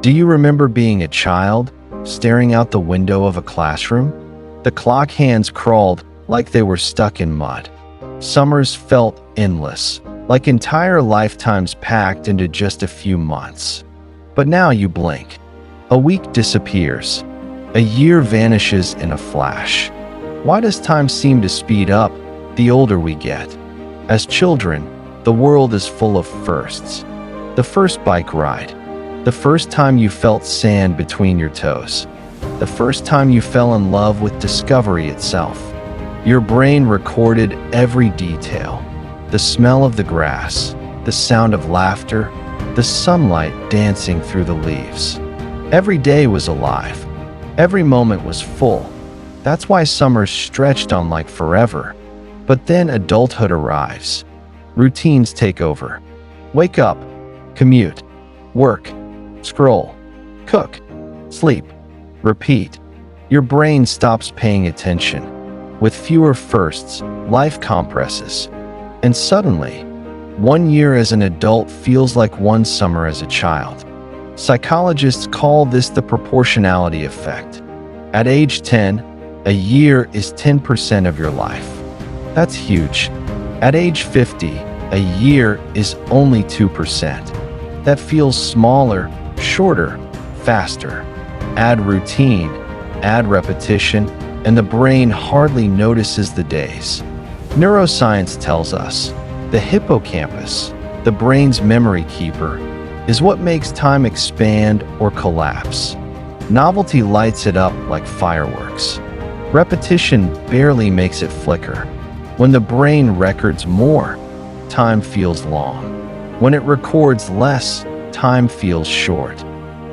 Do you remember being a child, staring out the window of a classroom? The clock hands crawled like they were stuck in mud. Summers felt endless, like entire lifetimes packed into just a few months. But now you blink. A week disappears. A year vanishes in a flash. Why does time seem to speed up the older we get? As children, the world is full of firsts. The first bike ride. The first time you felt sand between your toes. The first time you fell in love with discovery itself. Your brain recorded every detail. The smell of the grass, the sound of laughter, the sunlight dancing through the leaves. Every day was alive. Every moment was full. That's why summers stretched on like forever. But then adulthood arrives. Routines take over. Wake up, commute, work, scroll, cook, sleep, repeat. Your brain stops paying attention. With fewer firsts, life compresses. And suddenly, 1 year as an adult feels like one summer as a child. Psychologists call this the proportionality effect. At age 10, a year is 10% of your life. That's huge. At age 50, a year is only 2%. That feels smaller, shorter, faster. Add routine, add repetition, and the brain hardly notices the days. Neuroscience tells us the hippocampus, the brain's memory keeper, is what makes time expand or collapse. Novelty lights it up like fireworks. Repetition barely makes it flicker. When the brain records more, time feels long. When it records less, time feels short.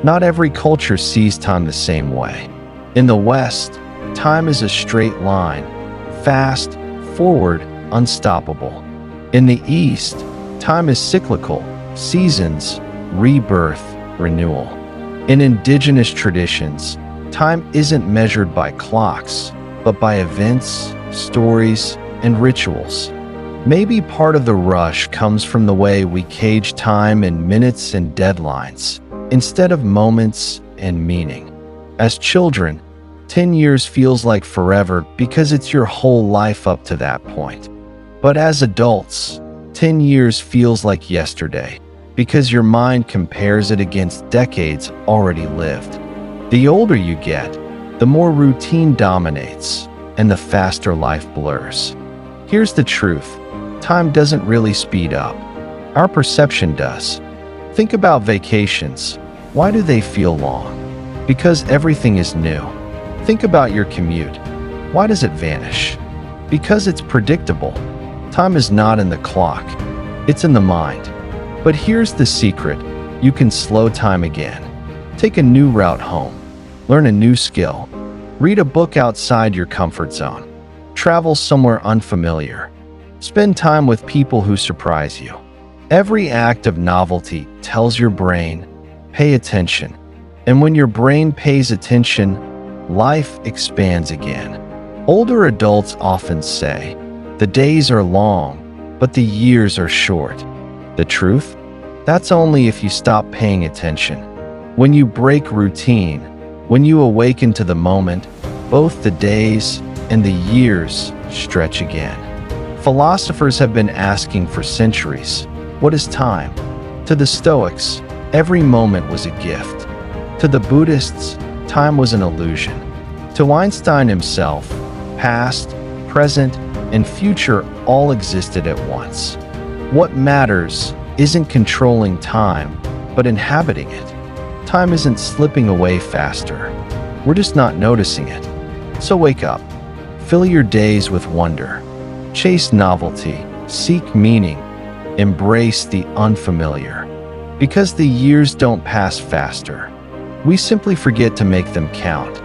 Not every culture sees time the same way. In the West, time is a straight line, fast, forward, unstoppable. In the East, time is cyclical, seasons, rebirth, renewal. In indigenous traditions, time isn't measured by clocks, but by events, stories, and rituals. Maybe part of the rush comes from the way we cage time in minutes and deadlines, instead of moments and meaning. As children, 10 years feels like forever because it's your whole life up to that point. But as adults, 10 years feels like yesterday because your mind compares it against decades already lived. The older you get, the more routine dominates and the faster life blurs. Here's the truth. Time doesn't really speed up. Our perception does. Think about vacations. Why do they feel long? Because everything is new. Think about your commute. Why does it vanish? Because it's predictable. Time is not in the clock. It's in the mind. But here's the secret. You can slow time again. Take a new route home. Learn a new skill. Read a book outside your comfort zone. Travel somewhere unfamiliar. Spend time with people who surprise you. Every act of novelty tells your brain, pay attention. And when your brain pays attention, life expands again. Older adults often say, the days are long, but the years are short. The truth? That's only if you stop paying attention. When you break routine, when you awaken to the moment, both the days and the years stretch again. Philosophers have been asking for centuries, what is time? To the Stoics, every moment was a gift. To the Buddhists, time was an illusion. To Einstein himself, past, present, and future all existed at once. What matters isn't controlling time, but inhabiting it. Time isn't slipping away faster. We're just not noticing it. So wake up. Fill your days with wonder. Chase novelty, seek meaning, embrace the unfamiliar. Because the years don't pass faster. We simply forget to make them count.